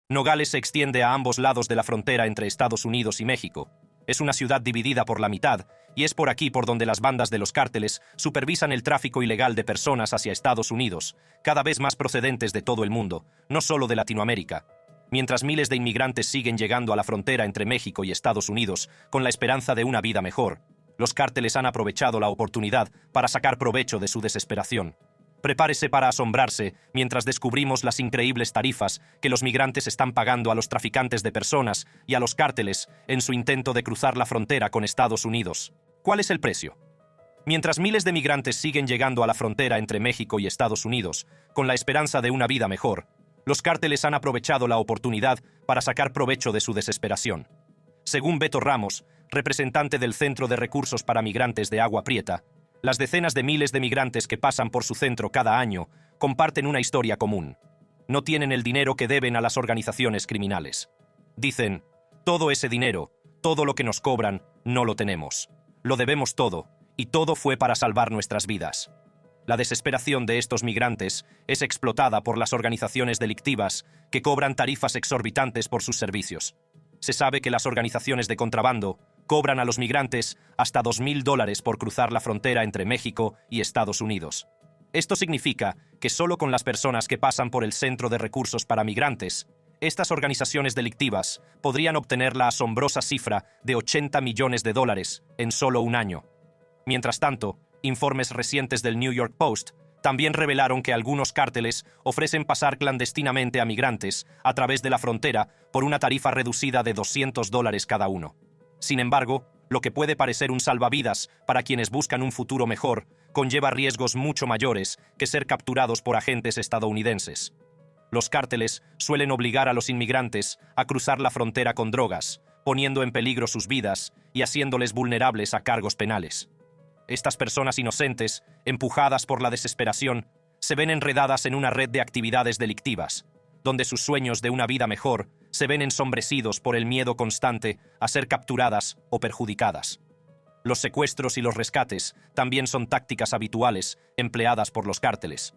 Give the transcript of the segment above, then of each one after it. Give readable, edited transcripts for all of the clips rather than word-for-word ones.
Nogales se extiende a ambos lados de la frontera entre Estados Unidos y México. Es una ciudad dividida por la mitad, y es por aquí por donde las bandas de los cárteles supervisan el tráfico ilegal de personas hacia Estados Unidos, cada vez más procedentes de todo el mundo, no solo de Latinoamérica. Mientras miles de inmigrantes siguen llegando a la frontera entre México y Estados Unidos con la esperanza de una vida mejor, los cárteles han aprovechado la oportunidad para sacar provecho de su desesperación. Prepárese para asombrarse mientras descubrimos las increíbles tarifas que los migrantes están pagando a los traficantes de personas y a los cárteles en su intento de cruzar la frontera con Estados Unidos. ¿Cuál es el precio? Mientras miles de migrantes siguen llegando a la frontera entre México y Estados Unidos con la esperanza de una vida mejor, los cárteles han aprovechado la oportunidad para sacar provecho de su desesperación. Según Beto Ramos, representante del Centro de Recursos para Migrantes de Agua Prieta, las decenas de miles de migrantes que pasan por su centro cada año comparten una historia común. No tienen el dinero que deben a las organizaciones criminales. Dicen, todo ese dinero, todo lo que nos cobran, no lo tenemos. Lo debemos todo, y todo fue para salvar nuestras vidas. La desesperación de estos migrantes es explotada por las organizaciones delictivas que cobran tarifas exorbitantes por sus servicios. Se sabe que las organizaciones de contrabando cobran a los migrantes hasta $2,000 por cruzar la frontera entre México y Estados Unidos. Esto significa que solo con las personas que pasan por el Centro de Recursos para Migrantes, estas organizaciones delictivas podrían obtener la asombrosa cifra de $80 millones en solo un año. Mientras tanto, informes recientes del New York Post también revelaron que algunos cárteles ofrecen pasar clandestinamente a migrantes a través de la frontera por una tarifa reducida de $200 cada uno. Sin embargo, lo que puede parecer un salvavidas para quienes buscan un futuro mejor, conlleva riesgos mucho mayores que ser capturados por agentes estadounidenses. Los cárteles suelen obligar a los inmigrantes a cruzar la frontera con drogas, poniendo en peligro sus vidas y haciéndoles vulnerables a cargos penales. Estas personas inocentes, empujadas por la desesperación, se ven enredadas en una red de actividades delictivas, donde sus sueños de una vida mejor se ven ensombrecidos por el miedo constante a ser capturadas o perjudicadas. Los secuestros y los rescates también son tácticas habituales empleadas por los cárteles.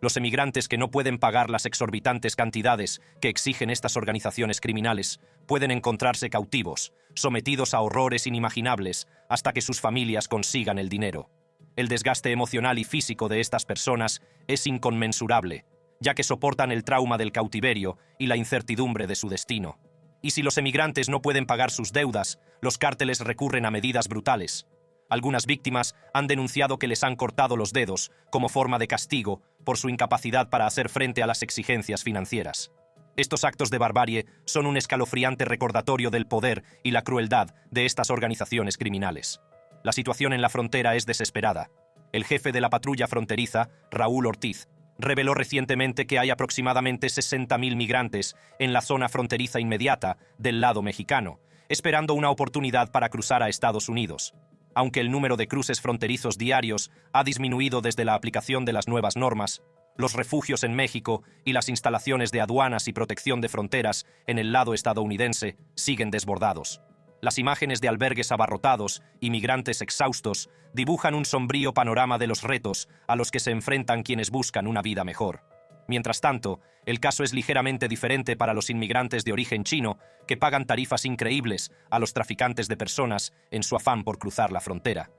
Los emigrantes que no pueden pagar las exorbitantes cantidades que exigen estas organizaciones criminales pueden encontrarse cautivos, sometidos a horrores inimaginables hasta que sus familias consigan el dinero. El desgaste emocional y físico de estas personas es inconmensurable, ya que soportan el trauma del cautiverio y la incertidumbre de su destino. Y si los emigrantes no pueden pagar sus deudas, los cárteles recurren a medidas brutales. Algunas víctimas han denunciado que les han cortado los dedos como forma de castigo por su incapacidad para hacer frente a las exigencias financieras. Estos actos de barbarie son un escalofriante recordatorio del poder y la crueldad de estas organizaciones criminales. La situación en la frontera es desesperada. El jefe de la patrulla fronteriza, Raúl Ortiz, reveló recientemente que hay aproximadamente 60,000 migrantes en la zona fronteriza inmediata del lado mexicano, esperando una oportunidad para cruzar a Estados Unidos. Aunque el número de cruces fronterizos diarios ha disminuido desde la aplicación de las nuevas normas, los refugios en México y las instalaciones de aduanas y protección de fronteras en el lado estadounidense siguen desbordados. Las imágenes de albergues abarrotados y migrantes exhaustos dibujan un sombrío panorama de los retos a los que se enfrentan quienes buscan una vida mejor. Mientras tanto, el caso es ligeramente diferente para los inmigrantes de origen chino que pagan tarifas increíbles a los traficantes de personas en su afán por cruzar la frontera.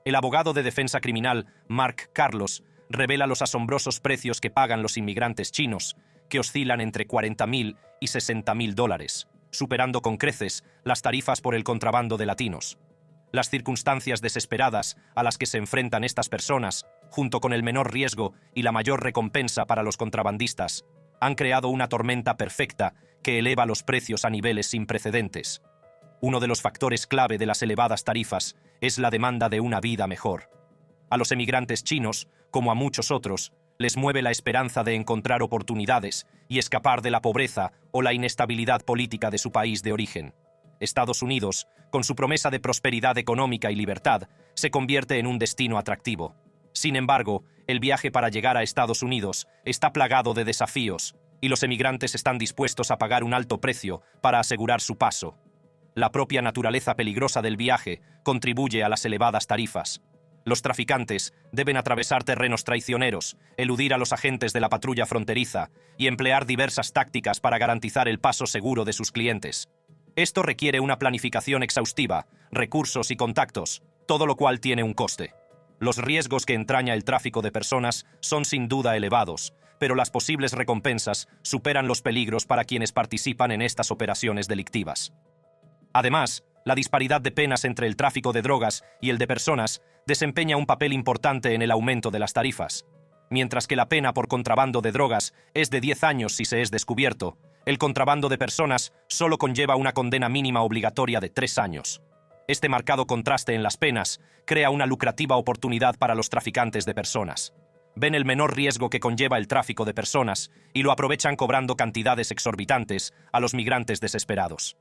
El abogado de defensa criminal, Mark Carlos, revela los asombrosos precios que pagan los inmigrantes chinos, que oscilan entre $40,000 y $60,000, superando con creces las tarifas por el contrabando de latinos. Las circunstancias desesperadas a las que se enfrentan estas personas, junto con el menor riesgo y la mayor recompensa para los contrabandistas, han creado una tormenta perfecta que eleva los precios a niveles sin precedentes. Uno de los factores clave de las elevadas tarifas es la demanda de una vida mejor. A los emigrantes chinos, como a muchos otros, les mueve la esperanza de encontrar oportunidades y escapar de la pobreza o la inestabilidad política de su país de origen. Estados Unidos, con su promesa de prosperidad económica y libertad, se convierte en un destino atractivo. Sin embargo, el viaje para llegar a Estados Unidos está plagado de desafíos, y los emigrantes están dispuestos a pagar un alto precio para asegurar su paso. La propia naturaleza peligrosa del viaje contribuye a las elevadas tarifas. Los traficantes deben atravesar terrenos traicioneros, eludir a los agentes de la patrulla fronteriza y emplear diversas tácticas para garantizar el paso seguro de sus clientes. Esto requiere una planificación exhaustiva, recursos y contactos, todo lo cual tiene un coste. Los riesgos que entraña el tráfico de personas son sin duda elevados, pero las posibles recompensas superan los peligros para quienes participan en estas operaciones delictivas. Además, la disparidad de penas entre el tráfico de drogas y el de personas desempeña un papel importante en el aumento de las tarifas. Mientras que la pena por contrabando de drogas es de 10 años si se es descubierto, el contrabando de personas solo conlleva una condena mínima obligatoria de 3 años. Este marcado contraste en las penas crea una lucrativa oportunidad para los traficantes de personas. Ven el menor riesgo que conlleva el tráfico de personas y lo aprovechan cobrando cantidades exorbitantes a los migrantes desesperados.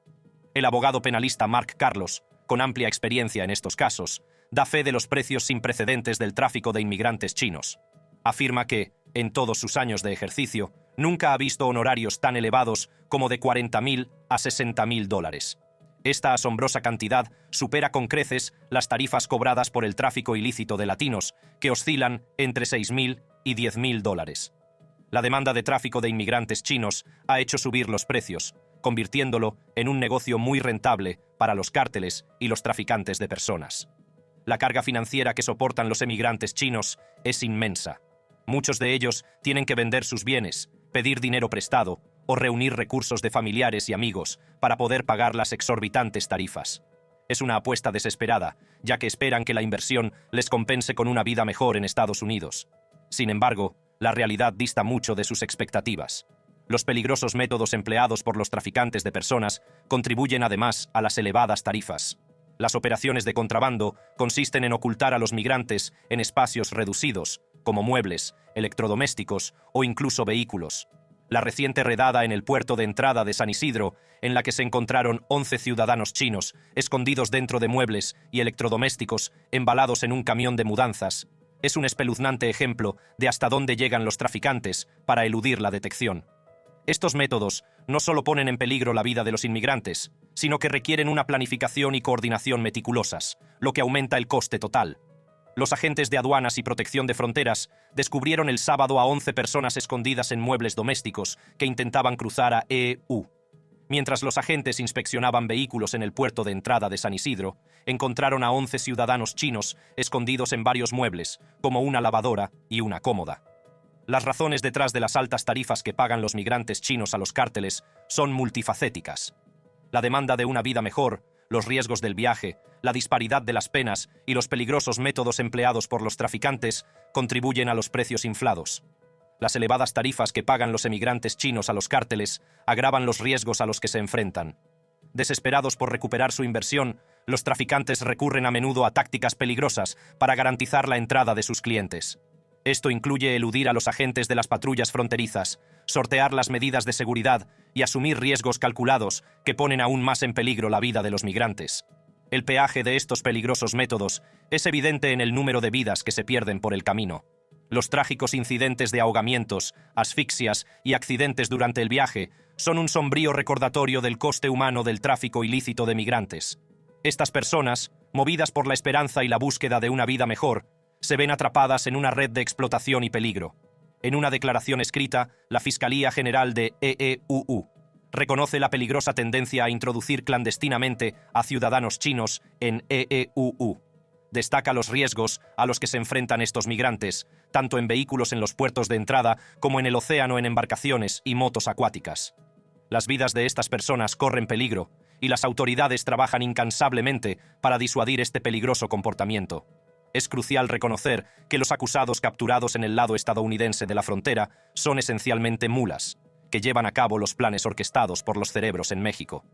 El abogado penalista Mark Carlos, con amplia experiencia en estos casos, da fe de los precios sin precedentes del tráfico de inmigrantes chinos. Afirma que, en todos sus años de ejercicio, nunca ha visto honorarios tan elevados como de $40.000 a $60.000. Esta asombrosa cantidad supera con creces las tarifas cobradas por el tráfico ilícito de latinos, que oscilan entre $6.000 y $10.000. La demanda de tráfico de inmigrantes chinos ha hecho subir los precios, convirtiéndolo en un negocio muy rentable para los cárteles y los traficantes de personas. La carga financiera que soportan los emigrantes chinos es inmensa. Muchos de ellos tienen que vender sus bienes, pedir dinero prestado o reunir recursos de familiares y amigos para poder pagar las exorbitantes tarifas. Es una apuesta desesperada, ya que esperan que la inversión les compense con una vida mejor en Estados Unidos. Sin embargo, la realidad dista mucho de sus expectativas. Los peligrosos métodos empleados por los traficantes de personas contribuyen además a las elevadas tarifas. Las operaciones de contrabando consisten en ocultar a los migrantes en espacios reducidos, como muebles, electrodomésticos o incluso vehículos. La reciente redada en el puerto de entrada de San Isidro, en la que se encontraron 11 ciudadanos chinos escondidos dentro de muebles y electrodomésticos embalados en un camión de mudanzas, es un espeluznante ejemplo de hasta dónde llegan los traficantes para eludir la detección. Estos métodos no solo ponen en peligro la vida de los inmigrantes, sino que requieren una planificación y coordinación meticulosas, lo que aumenta el coste total. Los agentes de aduanas y protección de fronteras descubrieron el sábado a 11 personas escondidas en muebles domésticos que intentaban cruzar a EU. Mientras los agentes inspeccionaban vehículos en el puerto de entrada de San Isidro, encontraron a 11 ciudadanos chinos escondidos en varios muebles, como una lavadora y una cómoda. Las razones detrás de las altas tarifas que pagan los migrantes chinos a los cárteles son multifacéticas. La demanda de una vida mejor, los riesgos del viaje, la disparidad de las penas y los peligrosos métodos empleados por los traficantes contribuyen a los precios inflados. Las elevadas tarifas que pagan los emigrantes chinos a los cárteles agravan los riesgos a los que se enfrentan. Desesperados por recuperar su inversión, los traficantes recurren a menudo a tácticas peligrosas para garantizar la entrada de sus clientes. Esto incluye eludir a los agentes de las patrullas fronterizas, sortear las medidas de seguridad y asumir riesgos calculados que ponen aún más en peligro la vida de los migrantes. El peaje de estos peligrosos métodos es evidente en el número de vidas que se pierden por el camino. Los trágicos incidentes de ahogamientos, asfixias y accidentes durante el viaje son un sombrío recordatorio del coste humano del tráfico ilícito de migrantes. Estas personas, movidas por la esperanza y la búsqueda de una vida mejor, se ven atrapadas en una red de explotación y peligro. En una declaración escrita, la Fiscalía General de EEUU reconoce la peligrosa tendencia a introducir clandestinamente a ciudadanos chinos en EEUU. Destaca los riesgos a los que se enfrentan estos migrantes, tanto en vehículos en los puertos de entrada como en el océano en embarcaciones y motos acuáticas. Las vidas de estas personas corren peligro, y las autoridades trabajan incansablemente para disuadir este peligroso comportamiento. Es crucial reconocer que los acusados capturados en el lado estadounidense de la frontera son esencialmente mulas, que llevan a cabo los planes orquestados por los cerebros en México.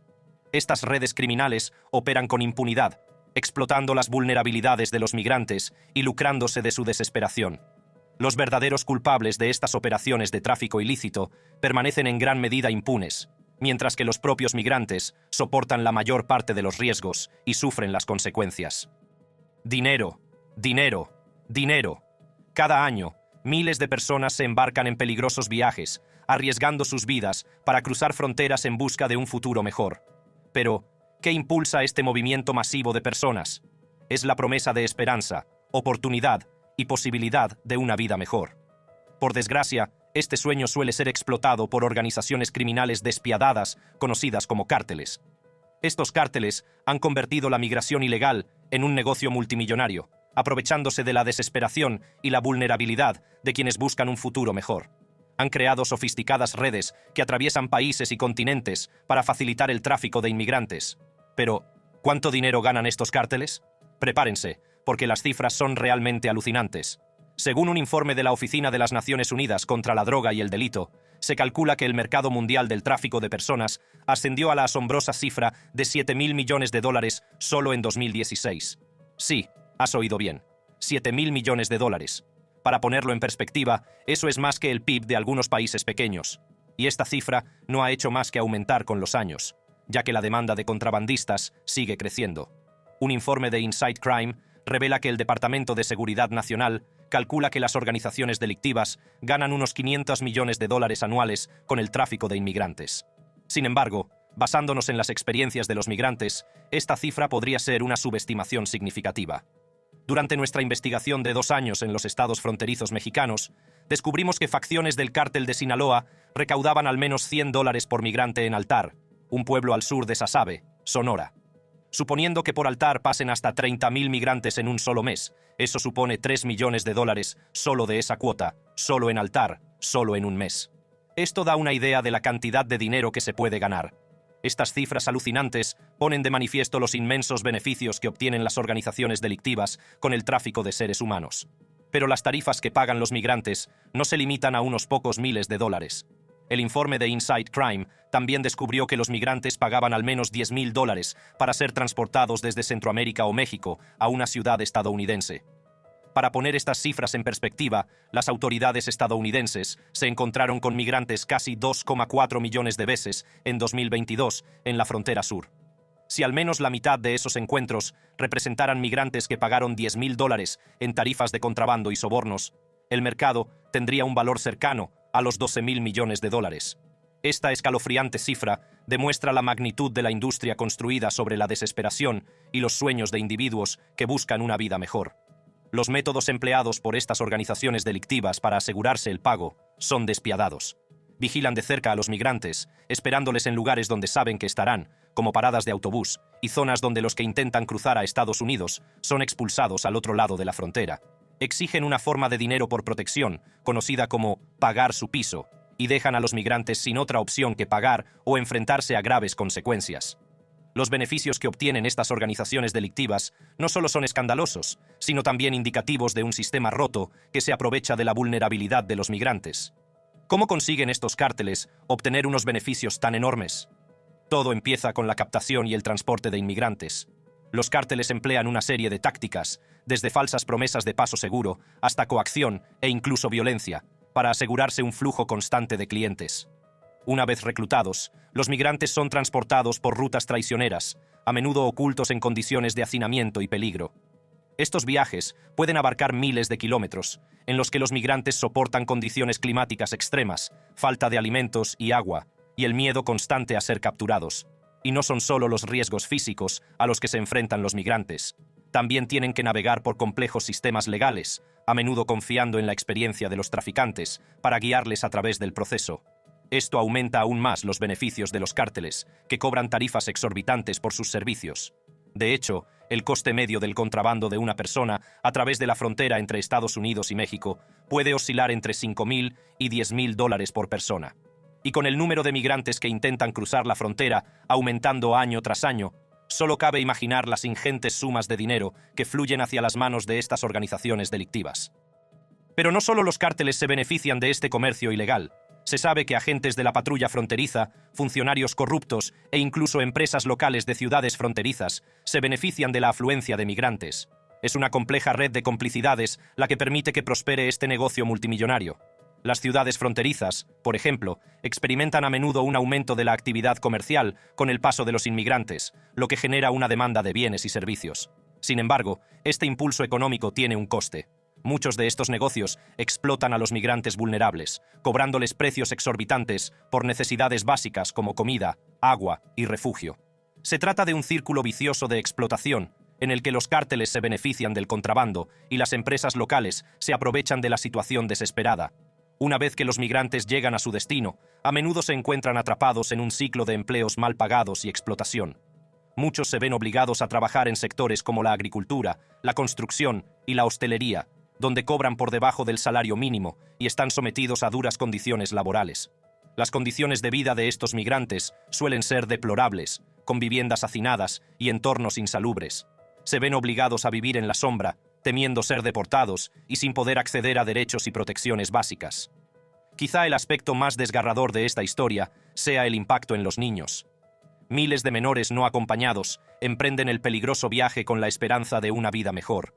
Estas redes criminales operan con impunidad, explotando las vulnerabilidades de los migrantes y lucrándose de su desesperación. Los verdaderos culpables de estas operaciones de tráfico ilícito permanecen en gran medida impunes, mientras que los propios migrantes soportan la mayor parte de los riesgos y sufren las consecuencias. Dinero, dinero, dinero. Cada año, miles de personas se embarcan en peligrosos viajes, arriesgando sus vidas para cruzar fronteras en busca de un futuro mejor. Pero, ¿qué impulsa este movimiento masivo de personas? Es la promesa de esperanza, oportunidad y posibilidad de una vida mejor. Por desgracia, este sueño suele ser explotado por organizaciones criminales despiadadas conocidas como cárteles. Estos cárteles han convertido la migración ilegal en un negocio multimillonario, aprovechándose de la desesperación y la vulnerabilidad de quienes buscan un futuro mejor. Han creado sofisticadas redes que atraviesan países y continentes para facilitar el tráfico de inmigrantes. Pero, ¿cuánto dinero ganan estos cárteles? Prepárense, porque las cifras son realmente alucinantes. Según un informe de la Oficina de las Naciones Unidas contra la Droga y el Delito, se calcula que el mercado mundial del tráfico de personas ascendió a la asombrosa cifra de $7.000 millones solo en 2016. Sí, has oído bien, $7.000 millones. Para ponerlo en perspectiva, eso es más que el PIB de algunos países pequeños. Y esta cifra no ha hecho más que aumentar con los años, ya que la demanda de contrabandistas sigue creciendo. Un informe de Inside Crime revela que el Departamento de Seguridad Nacional calcula que las organizaciones delictivas ganan unos $500 millones anuales con el tráfico de inmigrantes. Sin embargo, basándonos en las experiencias de los migrantes, esta cifra podría ser una subestimación significativa. Durante nuestra investigación de 2 años en los estados fronterizos mexicanos, descubrimos que facciones del cártel de Sinaloa recaudaban al menos $100 por migrante en Altar, un pueblo al sur de Sasabe, Sonora. Suponiendo que por Altar pasen hasta 30.000 migrantes en un solo mes, eso supone $3 millones solo de esa cuota, solo en Altar, solo en un mes. Esto da una idea de la cantidad de dinero que se puede ganar. Estas cifras alucinantes ponen de manifiesto los inmensos beneficios que obtienen las organizaciones delictivas con el tráfico de seres humanos. Pero las tarifas que pagan los migrantes no se limitan a unos pocos miles de dólares. El informe de Inside Crime también descubrió que los migrantes pagaban al menos $10.000 para ser transportados desde Centroamérica o México a una ciudad estadounidense. Para poner estas cifras en perspectiva, las autoridades estadounidenses se encontraron con migrantes casi 2,4 millones de veces en 2022 en la frontera sur. Si al menos la mitad de esos encuentros representaran migrantes que pagaron $10.000 en tarifas de contrabando y sobornos, el mercado tendría un valor cercano a los $12.000 millones. Esta escalofriante cifra demuestra la magnitud de la industria construida sobre la desesperación y los sueños de individuos que buscan una vida mejor. Los métodos empleados por estas organizaciones delictivas para asegurarse el pago son despiadados. Vigilan de cerca a los migrantes, esperándoles en lugares donde saben que estarán, como paradas de autobús, y zonas donde los que intentan cruzar a Estados Unidos son expulsados al otro lado de la frontera. Exigen una forma de dinero por protección, conocida como pagar su piso, y dejan a los migrantes sin otra opción que pagar o enfrentarse a graves consecuencias. Los beneficios que obtienen estas organizaciones delictivas no solo son escandalosos, sino también indicativos de un sistema roto que se aprovecha de la vulnerabilidad de los migrantes. ¿Cómo consiguen estos cárteles obtener unos beneficios tan enormes? Todo empieza con la captación y el transporte de inmigrantes. Los cárteles emplean una serie de tácticas, desde falsas promesas de paso seguro hasta coacción e incluso violencia, para asegurarse un flujo constante de clientes. Una vez reclutados, los migrantes son transportados por rutas traicioneras, a menudo ocultos en condiciones de hacinamiento y peligro. Estos viajes pueden abarcar miles de kilómetros, en los que los migrantes soportan condiciones climáticas extremas, falta de alimentos y agua, y el miedo constante a ser capturados. Y no son solo los riesgos físicos a los que se enfrentan los migrantes. También tienen que navegar por complejos sistemas legales, a menudo confiando en la experiencia de los traficantes, para guiarles a través del proceso. Esto aumenta aún más los beneficios de los cárteles, que cobran tarifas exorbitantes por sus servicios. De hecho, el coste medio del contrabando de una persona a través de la frontera entre Estados Unidos y México puede oscilar entre $5.000 y $10.000 por persona. Y con el número de migrantes que intentan cruzar la frontera aumentando año tras año, solo cabe imaginar las ingentes sumas de dinero que fluyen hacia las manos de estas organizaciones delictivas. Pero no solo los cárteles se benefician de este comercio ilegal. Se sabe que agentes de la patrulla fronteriza, funcionarios corruptos e incluso empresas locales de ciudades fronterizas se benefician de la afluencia de migrantes. Es una compleja red de complicidades la que permite que prospere este negocio multimillonario. Las ciudades fronterizas, por ejemplo, experimentan a menudo un aumento de la actividad comercial con el paso de los inmigrantes, lo que genera una demanda de bienes y servicios. Sin embargo, este impulso económico tiene un coste. Muchos de estos negocios explotan a los migrantes vulnerables, cobrándoles precios exorbitantes por necesidades básicas como comida, agua y refugio. Se trata de un círculo vicioso de explotación, en el que los cárteles se benefician del contrabando y las empresas locales se aprovechan de la situación desesperada. Una vez que los migrantes llegan a su destino, a menudo se encuentran atrapados en un ciclo de empleos mal pagados y explotación. Muchos se ven obligados a trabajar en sectores como la agricultura, la construcción y la hostelería, donde cobran por debajo del salario mínimo y están sometidos a duras condiciones laborales. Las condiciones de vida de estos migrantes suelen ser deplorables, con viviendas hacinadas y entornos insalubres. Se ven obligados a vivir en la sombra, temiendo ser deportados y sin poder acceder a derechos y protecciones básicas. Quizá el aspecto más desgarrador de esta historia sea el impacto en los niños. Miles de menores no acompañados emprenden el peligroso viaje con la esperanza de una vida mejor.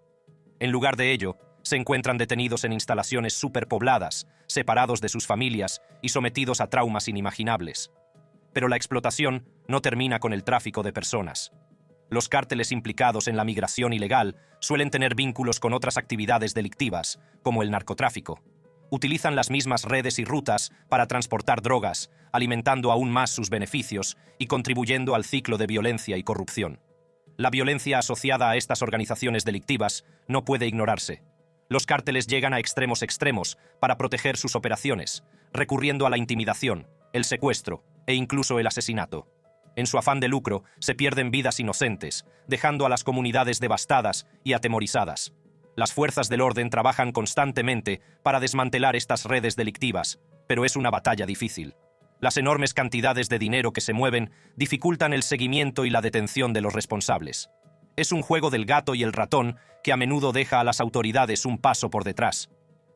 En lugar de ello, se encuentran detenidos en instalaciones superpobladas, separados de sus familias y sometidos a traumas inimaginables. Pero la explotación no termina con el tráfico de personas. Los cárteles implicados en la migración ilegal suelen tener vínculos con otras actividades delictivas, como el narcotráfico. Utilizan las mismas redes y rutas para transportar drogas, alimentando aún más sus beneficios y contribuyendo al ciclo de violencia y corrupción. La violencia asociada a estas organizaciones delictivas no puede ignorarse. Los cárteles llegan a extremos para proteger sus operaciones, recurriendo a la intimidación, el secuestro e incluso el asesinato. En su afán de lucro, se pierden vidas inocentes, dejando a las comunidades devastadas y atemorizadas. Las fuerzas del orden trabajan constantemente para desmantelar estas redes delictivas, pero es una batalla difícil. Las enormes cantidades de dinero que se mueven dificultan el seguimiento y la detención de los responsables. Es un juego del gato y el ratón que a menudo deja a las autoridades un paso por detrás.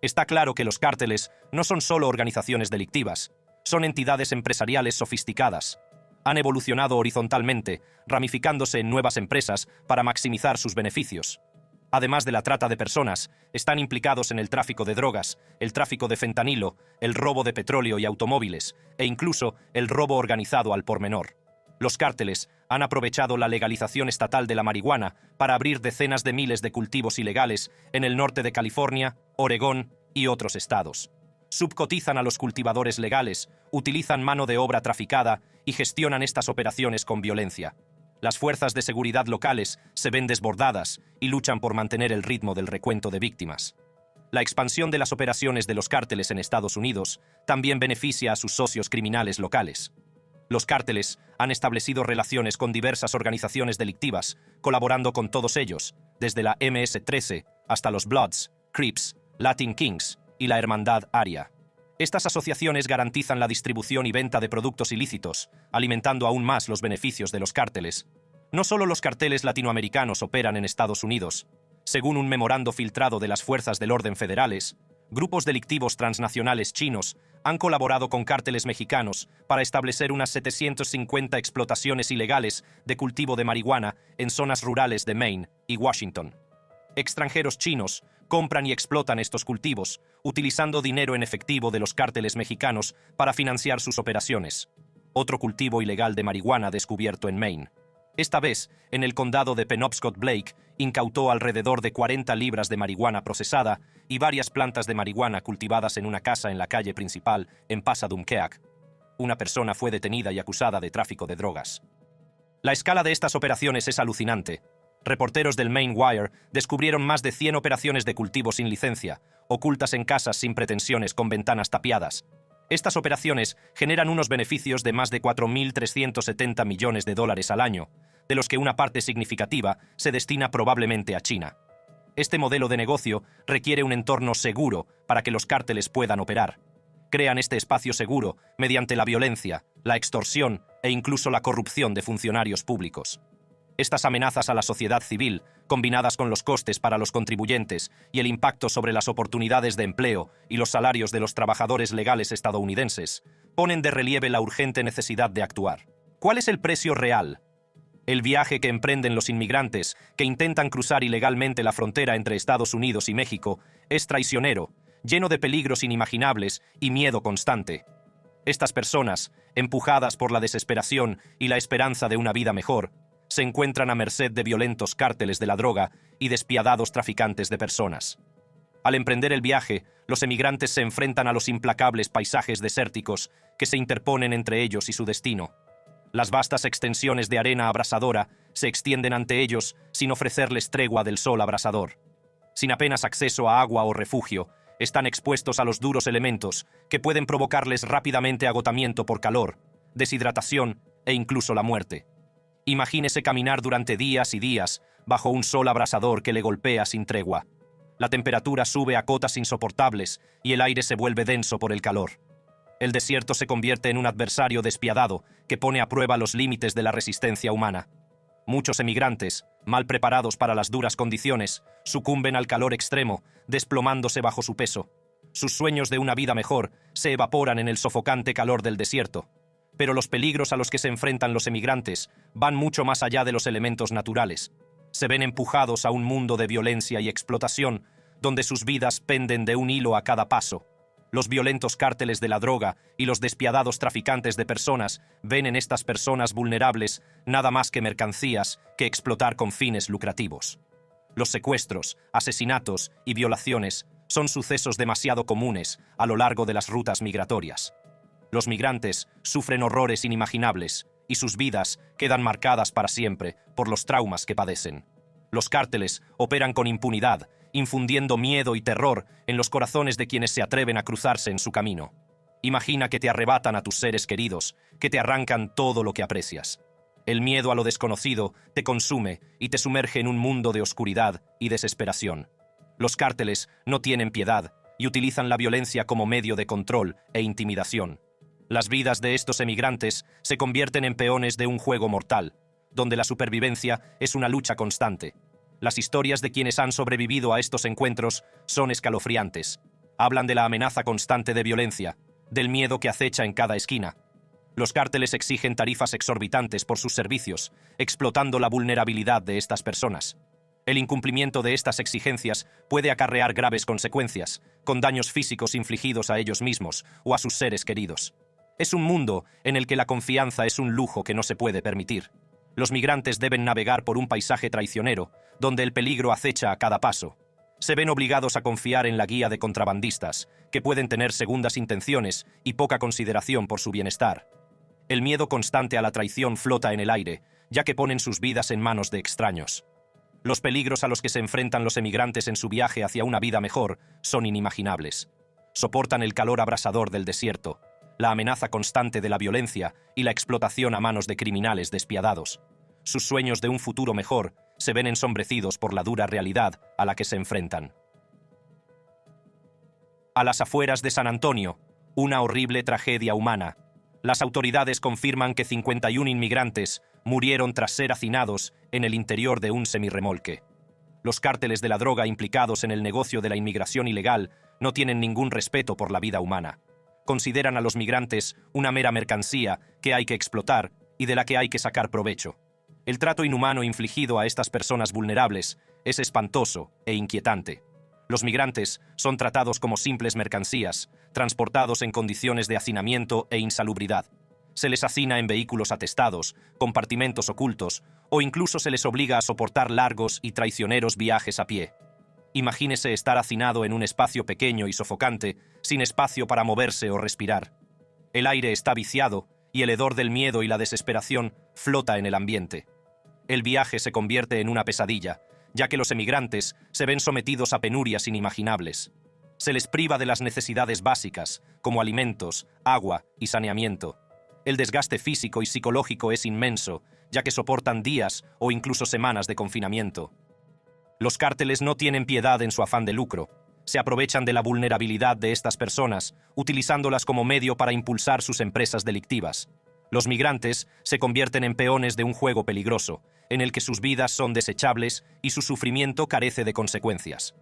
Está claro que los cárteles no son solo organizaciones delictivas, son entidades empresariales sofisticadas. Han evolucionado horizontalmente, ramificándose en nuevas empresas para maximizar sus beneficios. Además de la trata de personas, están implicados en el tráfico de drogas, el tráfico de fentanilo, el robo de petróleo y automóviles, e incluso el robo organizado al por menor. Los cárteles han aprovechado la legalización estatal de la marihuana para abrir decenas de miles de cultivos ilegales en el norte de California, Oregón y otros estados. Subcotizan a los cultivadores legales, utilizan mano de obra traficada y gestionan estas operaciones con violencia. Las fuerzas de seguridad locales se ven desbordadas y luchan por mantener el ritmo del recuento de víctimas. La expansión de las operaciones de los cárteles en Estados Unidos también beneficia a sus socios criminales locales. Los cárteles han establecido relaciones con diversas organizaciones delictivas, colaborando con todos ellos, desde la MS-13 hasta los Bloods, Crips, Latin Kings y la Hermandad Aria. Estas asociaciones garantizan la distribución y venta de productos ilícitos, alimentando aún más los beneficios de los cárteles. No solo los carteles latinoamericanos operan en Estados Unidos. Según un memorando filtrado de las fuerzas del orden federales, grupos delictivos transnacionales chinos han colaborado con cárteles mexicanos para establecer unas 750 explotaciones ilegales de cultivo de marihuana en zonas rurales de Maine y Washington. Extranjeros chinos compran y explotan estos cultivos, utilizando dinero en efectivo de los cárteles mexicanos para financiar sus operaciones. Otro cultivo ilegal de marihuana descubierto en Maine. Esta vez, en el condado de Penobscot, Blake incautó alrededor de 40 libras de marihuana procesada y varias plantas de marihuana cultivadas en una casa en la calle principal en Pasadumkeag. Una persona fue detenida y acusada de tráfico de drogas. La escala de estas operaciones es alucinante. Reporteros del Maine Wire descubrieron más de 100 operaciones de cultivo sin licencia, ocultas en casas sin pretensiones con ventanas tapiadas. Estas operaciones generan unos beneficios de más de 4.370 millones de dólares al año, de los que una parte significativa se destina probablemente a China. Este modelo de negocio requiere un entorno seguro para que los cárteles puedan operar. Crean este espacio seguro mediante la violencia, la extorsión e incluso la corrupción de funcionarios públicos. Estas amenazas a la sociedad civil, combinadas con los costes para los contribuyentes y el impacto sobre las oportunidades de empleo y los salarios de los trabajadores legales estadounidenses, ponen de relieve la urgente necesidad de actuar. ¿Cuál es el precio real? El viaje que emprenden los inmigrantes que intentan cruzar ilegalmente la frontera entre Estados Unidos y México es traicionero, lleno de peligros inimaginables y miedo constante. Estas personas, empujadas por la desesperación y la esperanza de una vida mejor, se encuentran a merced de violentos cárteles de la droga y despiadados traficantes de personas. Al emprender el viaje, los emigrantes se enfrentan a los implacables paisajes desérticos que se interponen entre ellos y su destino. Las vastas extensiones de arena abrasadora se extienden ante ellos sin ofrecerles tregua del sol abrasador. Sin apenas acceso a agua o refugio, están expuestos a los duros elementos que pueden provocarles rápidamente agotamiento por calor, deshidratación e incluso la muerte. Imagínese caminar durante días y días bajo un sol abrasador que le golpea sin tregua. La temperatura sube a cotas insoportables y el aire se vuelve denso por el calor. El desierto se convierte en un adversario despiadado que pone a prueba los límites de la resistencia humana. Muchos emigrantes, mal preparados para las duras condiciones, sucumben al calor extremo, desplomándose bajo su peso. Sus sueños de una vida mejor se evaporan en el sofocante calor del desierto. Pero los peligros a los que se enfrentan los emigrantes van mucho más allá de los elementos naturales. Se ven empujados a un mundo de violencia y explotación, donde sus vidas penden de un hilo a cada paso. Los violentos cárteles de la droga y los despiadados traficantes de personas ven en estas personas vulnerables nada más que mercancías que explotar con fines lucrativos. Los secuestros, asesinatos y violaciones son sucesos demasiado comunes a lo largo de las rutas migratorias. Los migrantes sufren horrores inimaginables y sus vidas quedan marcadas para siempre por los traumas que padecen. Los cárteles operan con impunidad, infundiendo miedo y terror en los corazones de quienes se atreven a cruzarse en su camino. Imagina que te arrebatan a tus seres queridos, que te arrancan todo lo que aprecias. El miedo a lo desconocido te consume y te sumerge en un mundo de oscuridad y desesperación. Los cárteles no tienen piedad y utilizan la violencia como medio de control e intimidación. Las vidas de estos emigrantes se convierten en peones de un juego mortal, donde la supervivencia es una lucha constante. Las historias de quienes han sobrevivido a estos encuentros son escalofriantes. Hablan de la amenaza constante de violencia, del miedo que acecha en cada esquina. Los cárteles exigen tarifas exorbitantes por sus servicios, explotando la vulnerabilidad de estas personas. El incumplimiento de estas exigencias puede acarrear graves consecuencias, con daños físicos infligidos a ellos mismos o a sus seres queridos. Es un mundo en el que la confianza es un lujo que no se puede permitir. Los migrantes deben navegar por un paisaje traicionero, donde el peligro acecha a cada paso. Se ven obligados a confiar en la guía de contrabandistas, que pueden tener segundas intenciones y poca consideración por su bienestar. El miedo constante a la traición flota en el aire, ya que ponen sus vidas en manos de extraños. Los peligros a los que se enfrentan los emigrantes en su viaje hacia una vida mejor son inimaginables. Soportan el calor abrasador del desierto, la amenaza constante de la violencia y la explotación a manos de criminales despiadados. Sus sueños de un futuro mejor se ven ensombrecidos por la dura realidad a la que se enfrentan. A las afueras de San Antonio, una horrible tragedia humana. Las autoridades confirman que 51 inmigrantes murieron tras ser hacinados en el interior de un semirremolque. Los cárteles de la droga implicados en el negocio de la inmigración ilegal no tienen ningún respeto por la vida humana. Consideran a los migrantes una mera mercancía que hay que explotar y de la que hay que sacar provecho. El trato inhumano infligido a estas personas vulnerables es espantoso e inquietante. Los migrantes son tratados como simples mercancías, transportados en condiciones de hacinamiento e insalubridad. Se les hacina en vehículos atestados, compartimentos ocultos, o incluso se les obliga a soportar largos y traicioneros viajes a pie. Imagínese estar hacinado en un espacio pequeño y sofocante, sin espacio para moverse o respirar. El aire está viciado y el hedor del miedo y la desesperación flota en el ambiente. El viaje se convierte en una pesadilla, ya que los emigrantes se ven sometidos a penurias inimaginables. Se les priva de las necesidades básicas, como alimentos, agua y saneamiento. El desgaste físico y psicológico es inmenso, ya que soportan días o incluso semanas de confinamiento. Los cárteles no tienen piedad en su afán de lucro. Se aprovechan de la vulnerabilidad de estas personas, utilizándolas como medio para impulsar sus empresas delictivas. Los migrantes se convierten en peones de un juego peligroso, en el que sus vidas son desechables y su sufrimiento carece de consecuencias.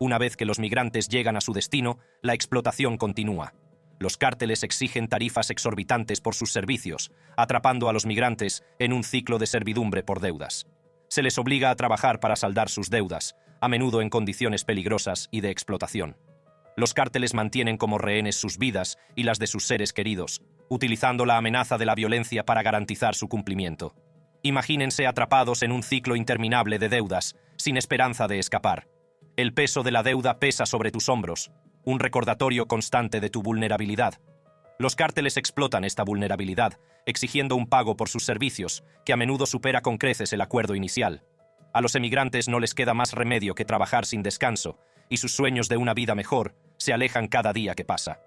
Una vez que los migrantes llegan a su destino, la explotación continúa. Los cárteles exigen tarifas exorbitantes por sus servicios, atrapando a los migrantes en un ciclo de servidumbre por deudas. Se les obliga a trabajar para saldar sus deudas, a menudo en condiciones peligrosas y de explotación. Los cárteles mantienen como rehenes sus vidas y las de sus seres queridos, utilizando la amenaza de la violencia para garantizar su cumplimiento. Imagínense atrapados en un ciclo interminable de deudas, sin esperanza de escapar. El peso de la deuda pesa sobre tus hombros, un recordatorio constante de tu vulnerabilidad. Los cárteles explotan esta vulnerabilidad, exigiendo un pago por sus servicios, que a menudo supera con creces el acuerdo inicial. A los emigrantes no les queda más remedio que trabajar sin descanso, y sus sueños de una vida mejor se alejan cada día que pasa.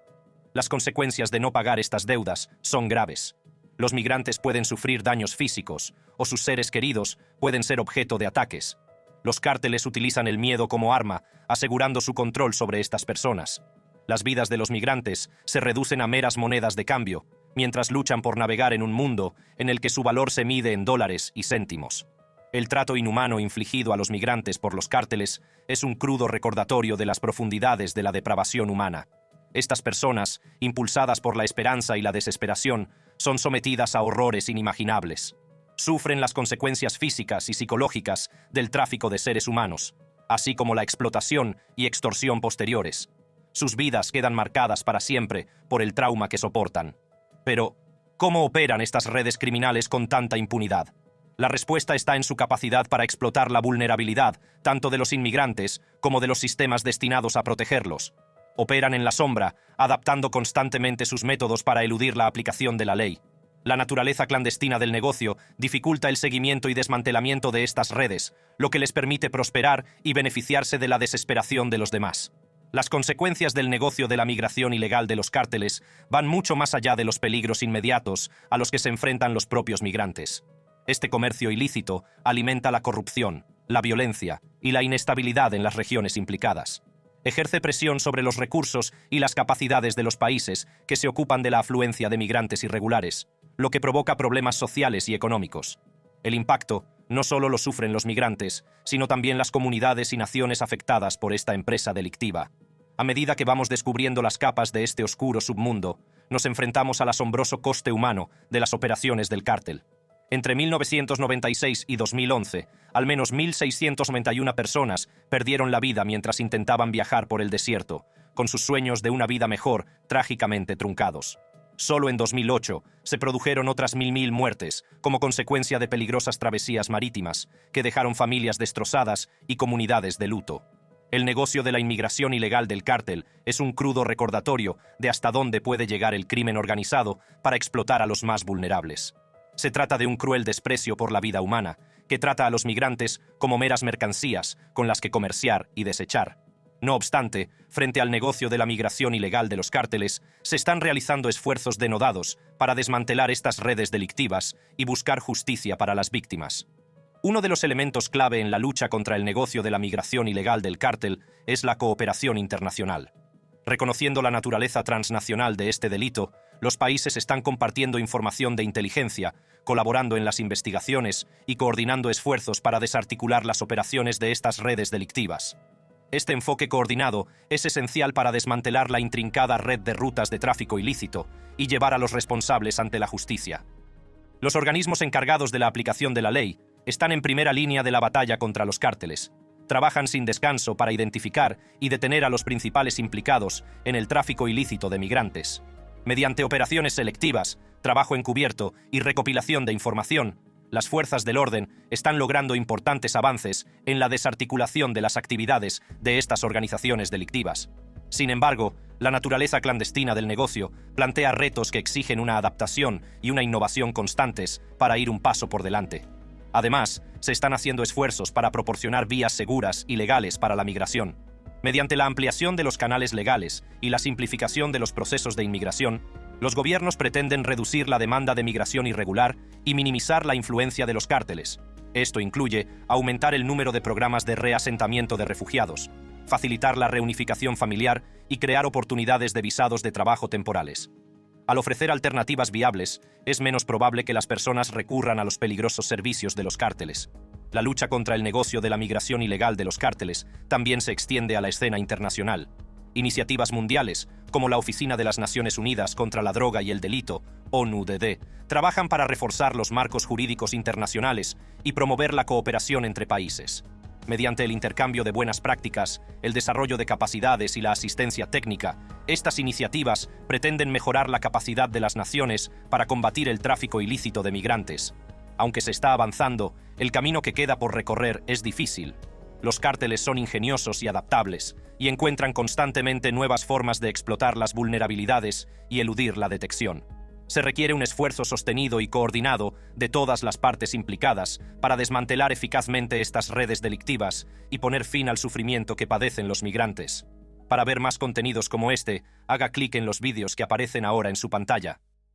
Las consecuencias de no pagar estas deudas son graves. Los migrantes pueden sufrir daños físicos, o sus seres queridos pueden ser objeto de ataques. Los cárteles utilizan el miedo como arma, asegurando su control sobre estas personas. Las vidas de los migrantes se reducen a meras monedas de cambio, mientras luchan por navegar en un mundo en el que su valor se mide en dólares y céntimos. El trato inhumano infligido a los migrantes por los cárteles es un crudo recordatorio de las profundidades de la depravación humana. Estas personas, impulsadas por la esperanza y la desesperación, son sometidas a horrores inimaginables. Sufren las consecuencias físicas y psicológicas del tráfico de seres humanos, así como la explotación y extorsión posteriores. Sus vidas quedan marcadas para siempre por el trauma que soportan. Pero, ¿cómo operan estas redes criminales con tanta impunidad? La respuesta está en su capacidad para explotar la vulnerabilidad, tanto de los inmigrantes como de los sistemas destinados a protegerlos. Operan en la sombra, adaptando constantemente sus métodos para eludir la aplicación de la ley. La naturaleza clandestina del negocio dificulta el seguimiento y desmantelamiento de estas redes, lo que les permite prosperar y beneficiarse de la desesperación de los demás. Las consecuencias del negocio de la migración ilegal de los cárteles van mucho más allá de los peligros inmediatos a los que se enfrentan los propios migrantes. Este comercio ilícito alimenta la corrupción, la violencia y la inestabilidad en las regiones implicadas. Ejerce presión sobre los recursos y las capacidades de los países que se ocupan de la afluencia de migrantes irregulares, lo que provoca problemas sociales y económicos. El impacto no solo lo sufren los migrantes, sino también las comunidades y naciones afectadas por esta empresa delictiva. A medida que vamos descubriendo las capas de este oscuro submundo, nos enfrentamos al asombroso coste humano de las operaciones del cártel. Entre 1996 y 2011, al menos 1.691 personas perdieron la vida mientras intentaban viajar por el desierto, con sus sueños de una vida mejor trágicamente truncados. Solo en 2008 se produjeron otras 1.000 muertes como consecuencia de peligrosas travesías marítimas que dejaron familias destrozadas y comunidades de luto. El negocio de la inmigración ilegal del cártel es un crudo recordatorio de hasta dónde puede llegar el crimen organizado para explotar a los más vulnerables. Se trata de un cruel desprecio por la vida humana, que trata a los migrantes como meras mercancías con las que comerciar y desechar. No obstante, frente al negocio de la migración ilegal de los cárteles, se están realizando esfuerzos denodados para desmantelar estas redes delictivas y buscar justicia para las víctimas. Uno de los elementos clave en la lucha contra el negocio de la migración ilegal del cártel es la cooperación internacional. Reconociendo la naturaleza transnacional de este delito, los países están compartiendo información de inteligencia, colaborando en las investigaciones y coordinando esfuerzos para desarticular las operaciones de estas redes delictivas. Este enfoque coordinado es esencial para desmantelar la intrincada red de rutas de tráfico ilícito y llevar a los responsables ante la justicia. Los organismos encargados de la aplicación de la ley están en primera línea de la batalla contra los cárteles. Trabajan sin descanso para identificar y detener a los principales implicados en el tráfico ilícito de migrantes. Mediante operaciones selectivas, trabajo encubierto y recopilación de información, las fuerzas del orden están logrando importantes avances en la desarticulación de las actividades de estas organizaciones delictivas. Sin embargo, la naturaleza clandestina del negocio plantea retos que exigen una adaptación y una innovación constantes para ir un paso por delante. Además, se están haciendo esfuerzos para proporcionar vías seguras y legales para la migración. Mediante la ampliación de los canales legales y la simplificación de los procesos de inmigración, los gobiernos pretenden reducir la demanda de migración irregular y minimizar la influencia de los cárteles. Esto incluye aumentar el número de programas de reasentamiento de refugiados, facilitar la reunificación familiar y crear oportunidades de visados de trabajo temporales. Al ofrecer alternativas viables, es menos probable que las personas recurran a los peligrosos servicios de los cárteles. La lucha contra el negocio de la migración ilegal de los cárteles también se extiende a la escena internacional. Iniciativas mundiales, como la Oficina de las Naciones Unidas contra la Droga y el Delito, ONU-DD, trabajan para reforzar los marcos jurídicos internacionales y promover la cooperación entre países. Mediante el intercambio de buenas prácticas, el desarrollo de capacidades y la asistencia técnica, estas iniciativas pretenden mejorar la capacidad de las naciones para combatir el tráfico ilícito de migrantes. Aunque se está avanzando, el camino que queda por recorrer es difícil. Los cárteles son ingeniosos y adaptables, y encuentran constantemente nuevas formas de explotar las vulnerabilidades y eludir la detección. Se requiere un esfuerzo sostenido y coordinado de todas las partes implicadas para desmantelar eficazmente estas redes delictivas y poner fin al sufrimiento que padecen los migrantes. Para ver más contenidos como este, haga clic en los vídeos que aparecen ahora en su pantalla.